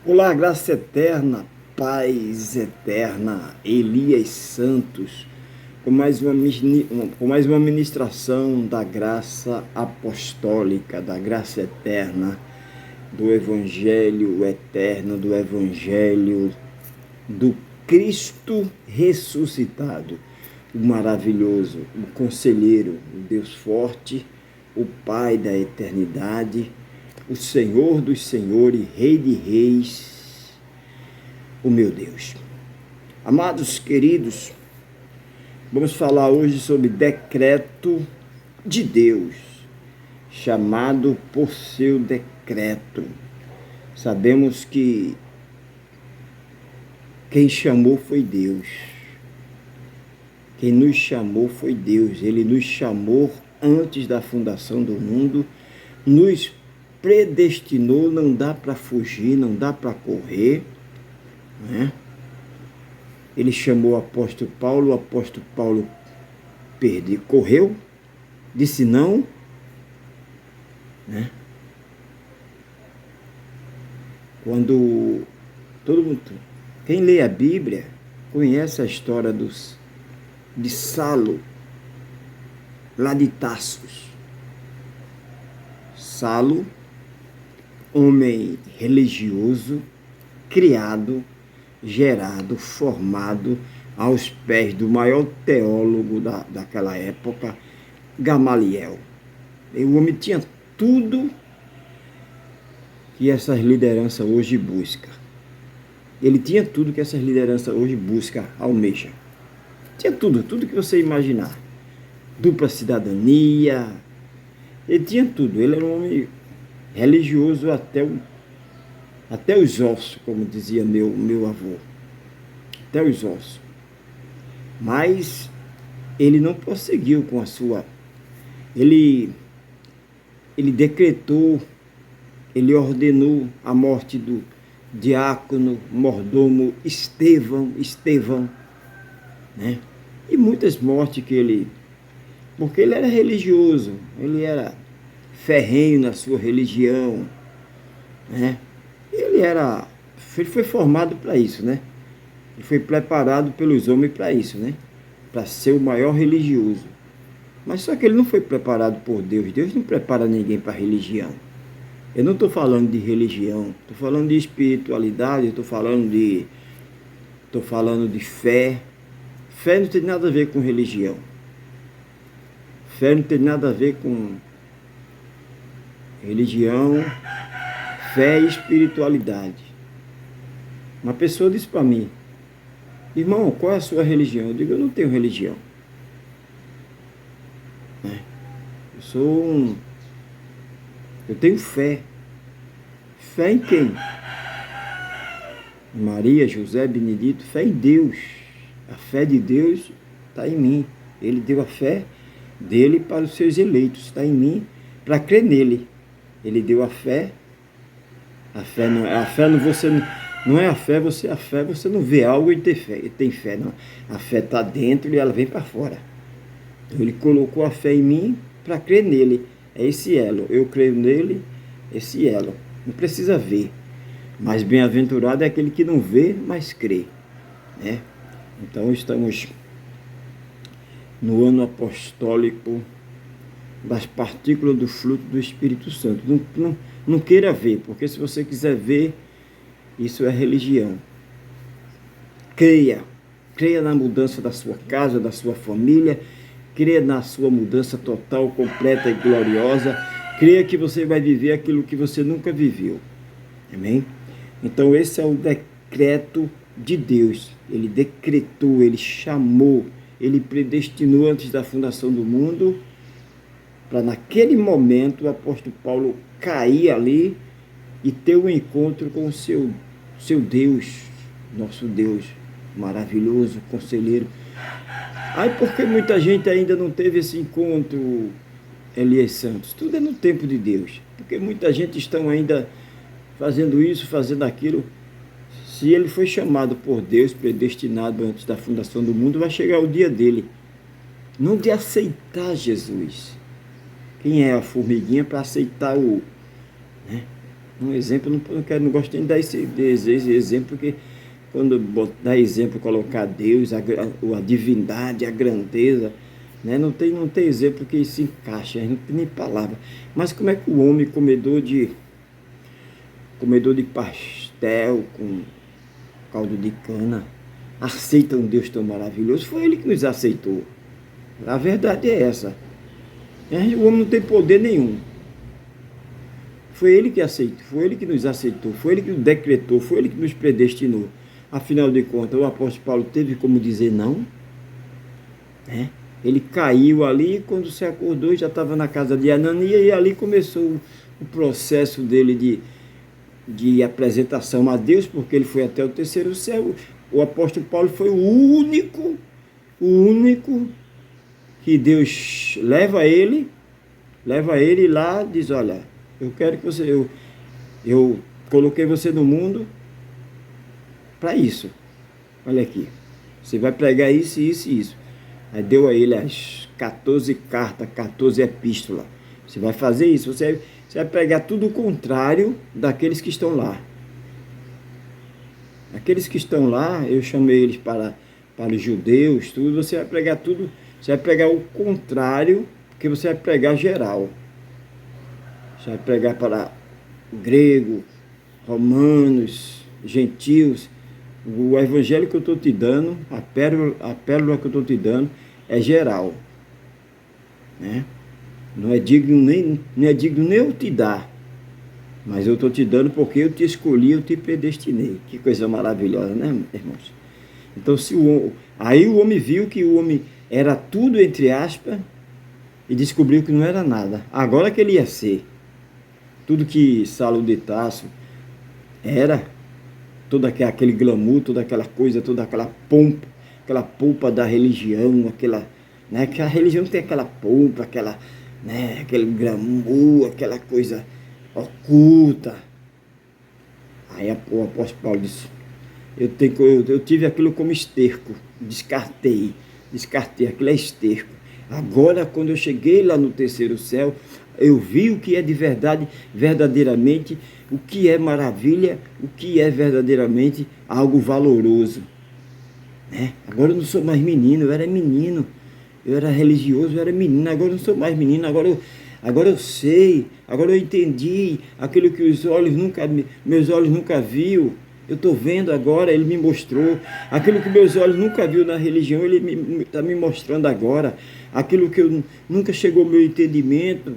Olá, graça eterna, paz eterna, Elias Santos, com mais uma ministração da graça apostólica, da graça eterna, do Evangelho eterno, do Evangelho do Cristo ressuscitado, o maravilhoso, o conselheiro, o Deus forte, o Pai da eternidade, o Senhor dos senhores, Rei de reis, o meu Deus. Amados queridos, vamos falar hoje sobre decreto de Deus, chamado por seu decreto. Sabemos que quem chamou foi Deus. Quem nos chamou foi Deus. Ele nos chamou antes da fundação do mundo, nos predestinou, não dá para fugir, não dá para correr, né? Ele chamou o apóstolo Paulo correu, disse não, né? Quando todo mundo, quem lê a Bíblia, conhece a história de Saulo, lá de Tarsus. Saulo, homem religioso, criado, gerado, formado aos pés do maior teólogo daquela época, Gamaliel. E o homem tinha tudo que essas lideranças hoje buscam. Ele tinha tudo que essas lideranças hoje buscam, almejam. Tinha tudo que você imaginar. Dupla cidadania. Ele tinha tudo. Ele era um homem religioso até os ossos, como dizia meu avô. Até os ossos. Mas ele não prosseguiu com a sua... Ele decretou, ele ordenou a morte do diácono, mordomo Estevão, né? E muitas mortes que ele... Porque ele era religioso, ele era ferrenho na sua religião, né? Ele foi formado para isso, né? Ele foi preparado pelos homens para isso, né? Para ser o maior religioso. Mas só que ele não foi preparado por Deus. Deus não prepara ninguém para religião. Eu não estou falando de religião, estou falando de espiritualidade, estou falando de fé. Fé não tem nada a ver com religião. Fé não tem nada a ver com religião, fé e espiritualidade. Uma pessoa disse para mim: irmão, qual é a sua religião? Eu digo: eu não tenho religião. Eu tenho fé. Fé em quem? Maria, José, Benedito, fé em Deus. A fé de Deus está em mim. Ele deu a fé dele para os seus eleitos, está em mim para crer nele. Ele deu a fé. A fé não é a fé, você não vê algo e tem fé, não. A fé está dentro e ela vem para fora. Ele colocou a fé em mim para crer nele. É esse elo. Eu creio nele, esse elo. Não precisa ver. Mas bem-aventurado é aquele que não vê, mas crê, né? Então estamos no ano apostólico das partículas do fruto do Espírito Santo. Não queira ver, porque se você quiser ver, isso é religião. Creia na mudança da sua casa, da sua família, creia na sua mudança total, completa e gloriosa, creia que você vai viver aquilo que você nunca viveu. Amém? Então esse é o decreto de Deus. Ele decretou, ele chamou, ele predestinou antes da fundação do mundo, para naquele momento o apóstolo Paulo cair ali e ter um encontro com o seu Deus, nosso Deus maravilhoso, conselheiro. Aí porque muita gente ainda não teve esse encontro, Elias Santos? Tudo é no tempo de Deus. Porque muita gente está ainda fazendo isso, fazendo aquilo. Se ele foi chamado por Deus, predestinado antes da fundação do mundo, vai chegar o dia dele. Não de aceitar Jesus. Quem é a formiguinha para aceitar né? Um exemplo, não gosto nem de dar esse exemplo, porque quando dá exemplo, colocar Deus, a divindade, a grandeza, né? Não tem exemplo que se encaixe, não tem nem palavra. Mas como é que o homem, comedor de pastel com caldo de cana, aceita um Deus tão maravilhoso? Foi ele que nos aceitou. A verdade é essa. O homem não tem poder nenhum. Foi ele que aceitou, foi ele que nos aceitou, foi ele que nos decretou, foi ele que nos predestinou. Afinal de contas, o apóstolo Paulo teve como dizer não? Né? Ele caiu ali, quando se acordou, já estava na casa de Ananias, e ali começou o processo dele de apresentação a Deus, porque ele foi até o terceiro céu. O apóstolo Paulo foi o único que Deus leva ele lá, diz, olha, eu quero que você, eu coloquei você no mundo para isso. Olha aqui, você vai pregar isso, isso e isso. Aí deu a ele as 14 cartas, 14 epístolas. Você vai fazer isso, você vai pregar tudo o contrário daqueles que estão lá. Aqueles que estão lá, eu chamei eles para os judeus, tudo, você vai pregar tudo, você vai pregar o contrário, porque você vai pregar geral. Você vai pregar para grego, romanos, gentios. O evangelho que eu estou te dando, a pérola que eu estou te dando, é geral. Né? Não é digno nem eu te dar. Mas eu estou te dando porque eu te escolhi, eu te predestinei. Que coisa maravilhosa, né, irmãos? Então, aí o homem viu que o homem era tudo, entre aspas, e descobriu que não era nada. Agora que ele ia ser. Tudo que Saulo de Tarso era, todo aquele glamour, toda aquela coisa, toda aquela pompa da religião, né, que a religião tem aquela pompa, né, aquele glamour, aquela coisa oculta. Aí o apóstolo Paulo disse, eu tive aquilo como esterco, descartei, aquilo é esterco. Agora, quando eu cheguei lá no terceiro céu, eu vi o que é de verdade, verdadeiramente, o que é maravilha, o que é verdadeiramente algo valoroso. Né? Agora eu não sou mais menino, eu era menino, eu era religioso, eu era menino, agora eu não sou mais menino, agora eu sei, agora eu entendi aquilo que meus olhos nunca viu. Eu estou vendo agora, ele me mostrou. Aquilo que meus olhos nunca viu na religião, ele está me mostrando agora. Aquilo que nunca chegou ao meu entendimento.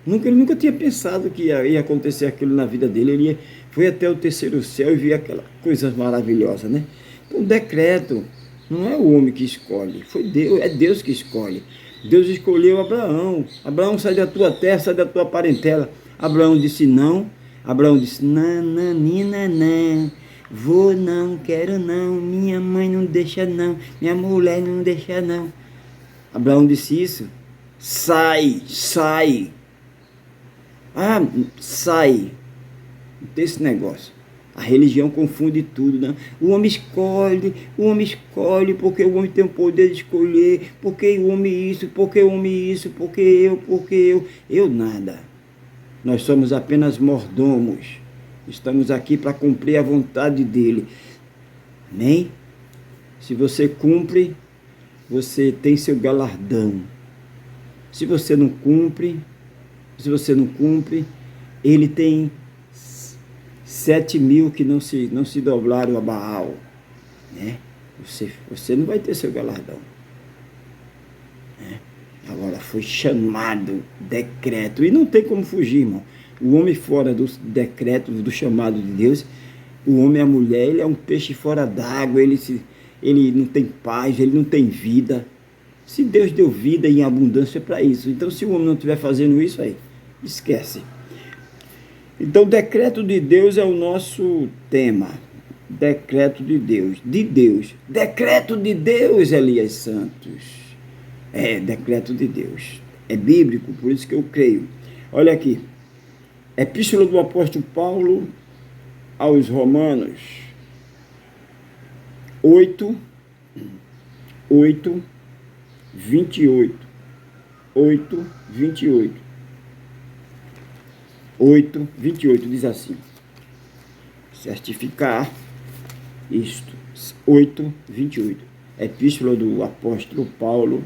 Ele nunca tinha pensado que ia acontecer aquilo na vida dele. Ele foi até o terceiro céu e viu aquelas coisas maravilhosas, né? Então, o decreto não é o homem que escolhe, foi Deus, é Deus que escolhe. Deus escolheu Abraão. Abraão, sai da tua terra, sai da tua parentela. Abraão disse não. Abraão disse, não, vou não, quero não, minha mãe não deixa não, minha mulher não deixa não. Abraão disse isso, sai, sai desse negócio. A religião confunde tudo, né? O homem escolhe porque o homem tem o poder de escolher, porque o homem isso, porque eu nada. Nós somos apenas mordomos. Estamos aqui para cumprir a vontade dele. Amém? Se você cumpre, você tem seu galardão. Se você não cumpre, ele tem 7.000 que não se dobraram a Baal. Né? Você não vai ter seu galardão. Né? Agora, foi chamado, decreto, e não tem como fugir, irmão. O homem fora do decreto, do chamado de Deus, o homem e a mulher, ele é um peixe fora d'água, ele não tem paz, ele não tem vida. Se Deus deu vida em abundância para isso, então se o homem não estiver fazendo isso, aí, esquece. Então, o decreto de Deus é o nosso tema. Decreto de Deus. Decreto de Deus, Elias Santos. É, decreto de Deus. É bíblico, por isso que eu creio. Olha aqui. Epístola do apóstolo Paulo aos Romanos 8, 28. 8:28 diz assim: certificar isto. 8:28. Epístola do apóstolo Paulo,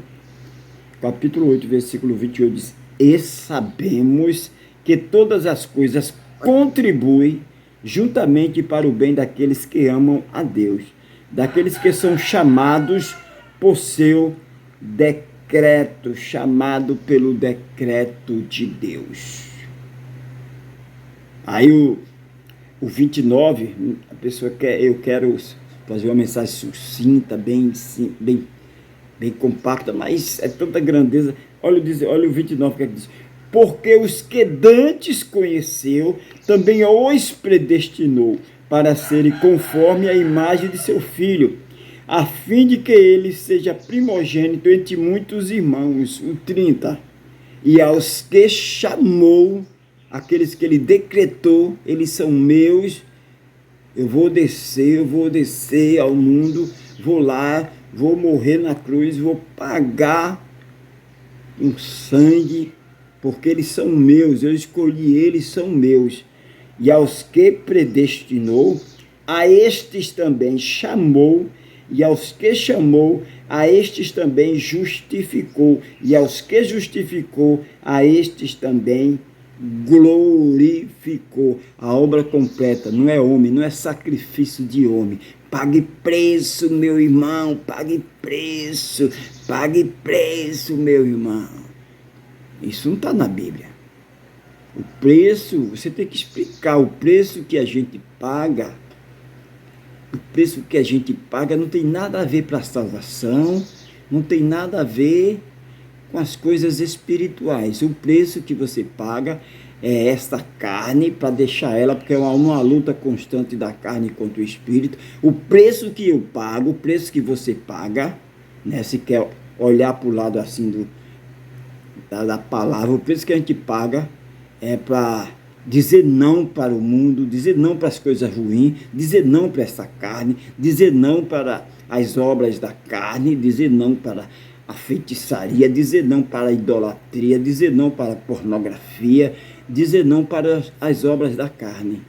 capítulo 8, versículo 28 diz: e sabemos que todas as coisas contribuem juntamente para o bem daqueles que amam a Deus, daqueles que são chamados por seu decreto, chamado pelo decreto de Deus. Aí o 29, a pessoa quer, eu quero fazer uma mensagem sucinta, bem compacta, mas é tanta grandeza. Olha o 29 que diz: porque os que dantes conheceu, também os predestinou para serem conforme a imagem de seu Filho, a fim de que ele seja primogênito entre muitos irmãos. O 30. E aos que chamou, aqueles que ele decretou, eles são meus. Eu vou descer ao mundo, vou lá, vou morrer na cruz, vou pagar um sangue, porque eles são meus, eu escolhi eles, são meus. E aos que predestinou, a estes também chamou, e aos que chamou, a estes também justificou, e aos que justificou, a estes também glorificou. A obra completa não é homem, não é sacrifício de homem. Pague preço, meu irmão, pague preço, meu irmão. Isso não está na Bíblia. O preço, você tem que explicar o preço que a gente paga. O preço que a gente paga não tem nada a ver para a salvação, não tem nada a ver com as coisas espirituais. O preço que você paga é esta carne, para deixar ela, porque é uma luta constante da carne contra o espírito. O preço que eu pago, o preço que você paga, né, se quer olhar para o lado assim da palavra, o preço que a gente paga é para dizer não para o mundo, dizer não para as coisas ruins, dizer não para essa carne, dizer não para as obras da carne, dizer não para a feitiçaria, dizer não para a idolatria, dizer não para a pornografia, dizer não para as obras da carne.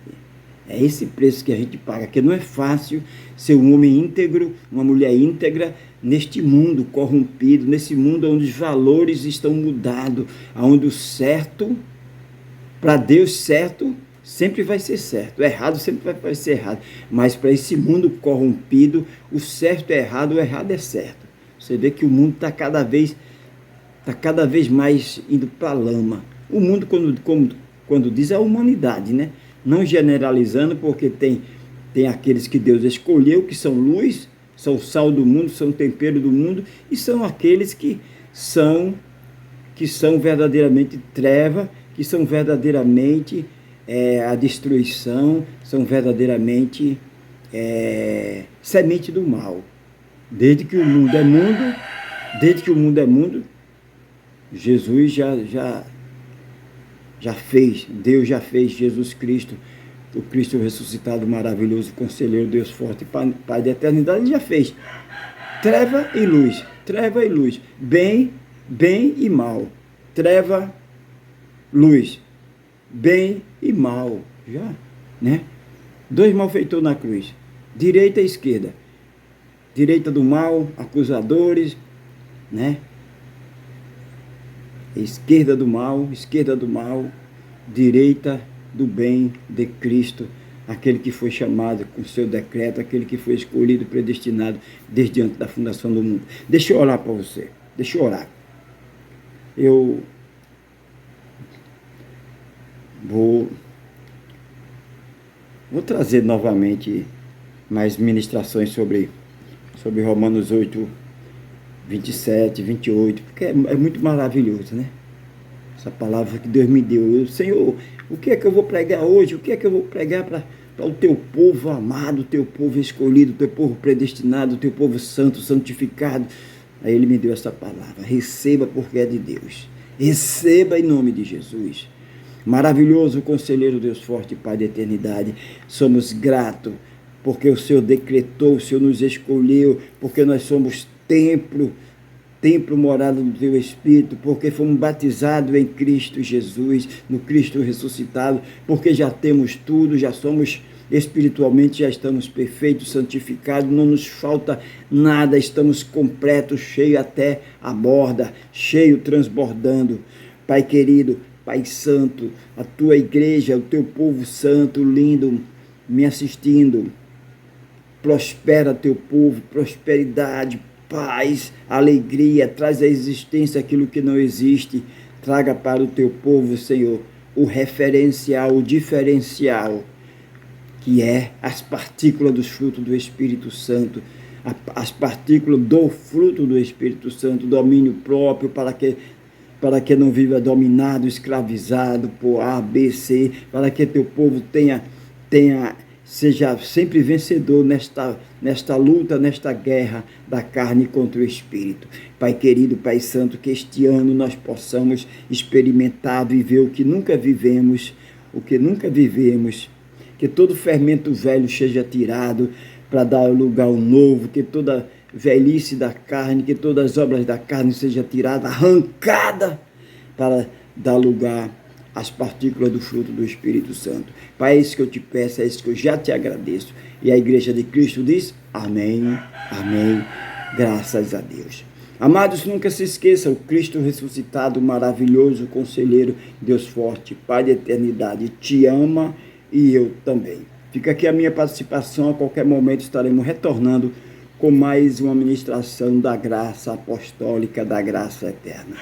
É esse preço que a gente paga, que não é fácil ser um homem íntegro, uma mulher íntegra, neste mundo corrompido, nesse mundo onde os valores estão mudados, onde o certo, para Deus certo, sempre vai ser certo, o errado sempre vai ser errado, mas para esse mundo corrompido, o certo é errado, o errado é certo. Você vê que o mundo está cada vez mais indo para a lama. O mundo, quando diz, é a humanidade, né? Não generalizando, porque tem aqueles que Deus escolheu, que são luz, são sal do mundo, são tempero do mundo, e são aqueles que são verdadeiramente treva, que são verdadeiramente a destruição, são verdadeiramente semente do mal. Desde que o mundo é mundo, Jesus já fez, Deus já fez, Jesus Cristo, o Cristo ressuscitado, maravilhoso, conselheiro, Deus forte, Pai da eternidade, ele já fez. Treva e luz, bem e mal, treva, luz, bem e mal, já, né? Dois malfeitores na cruz, direita e esquerda. Direita do mal, acusadores, né? Esquerda do mal, direita do bem de Cristo, aquele que foi chamado com seu decreto, aquele que foi escolhido, predestinado desde antes da fundação do mundo. Deixa eu orar para você, deixa eu orar. Eu vou trazer novamente mais ministrações sobre Romanos 8, 27, 28, porque é muito maravilhoso, né? Essa palavra que Deus me deu. Senhor, o que é que eu vou pregar hoje? O que é que eu vou pregar para o teu povo amado, o teu povo escolhido, o teu povo predestinado, o teu povo santo, santificado? Aí ele me deu essa palavra. Receba porque é de Deus. Receba em nome de Jesus. Maravilhoso conselheiro, Deus forte, Pai da eternidade. Somos gratos porque o Senhor decretou, o Senhor nos escolheu, porque nós somos templo templo, morada do teu Espírito, porque fomos batizados em Cristo Jesus, no Cristo ressuscitado, porque já temos tudo, já somos espiritualmente, já estamos perfeitos, santificados, não nos falta nada, estamos completos, cheio até a borda, cheio, transbordando. Pai querido, Pai santo, a tua igreja, o teu povo santo, lindo, me assistindo, prospera teu povo, prosperidade, paz, alegria, traz à existência aquilo que não existe, traga para o teu povo, Senhor, o referencial, o diferencial, que é as partículas dos frutos do Espírito Santo, as partículas do fruto do Espírito Santo, domínio próprio, para que não viva dominado, escravizado por A, B, C, para que teu povo seja sempre vencedor nesta luta, nesta guerra da carne contra o Espírito. Pai querido, Pai santo, que este ano nós possamos experimentar, viver o que nunca vivemos, que todo fermento velho seja tirado para dar lugar ao novo, que toda velhice da carne, que todas as obras da carne seja tirada, arrancada, para dar lugar às partículas do fruto do Espírito Santo. Pai, é isso que eu te peço, é isso que eu já te agradeço. E a igreja de Cristo diz, amém, amém, graças a Deus. Amados, nunca se esqueçam, o Cristo ressuscitado, maravilhoso, conselheiro, Deus forte, Pai de eternidade, te ama e eu também. Fica aqui a minha participação, a qualquer momento estaremos retornando com mais uma ministração da graça apostólica, da graça eterna.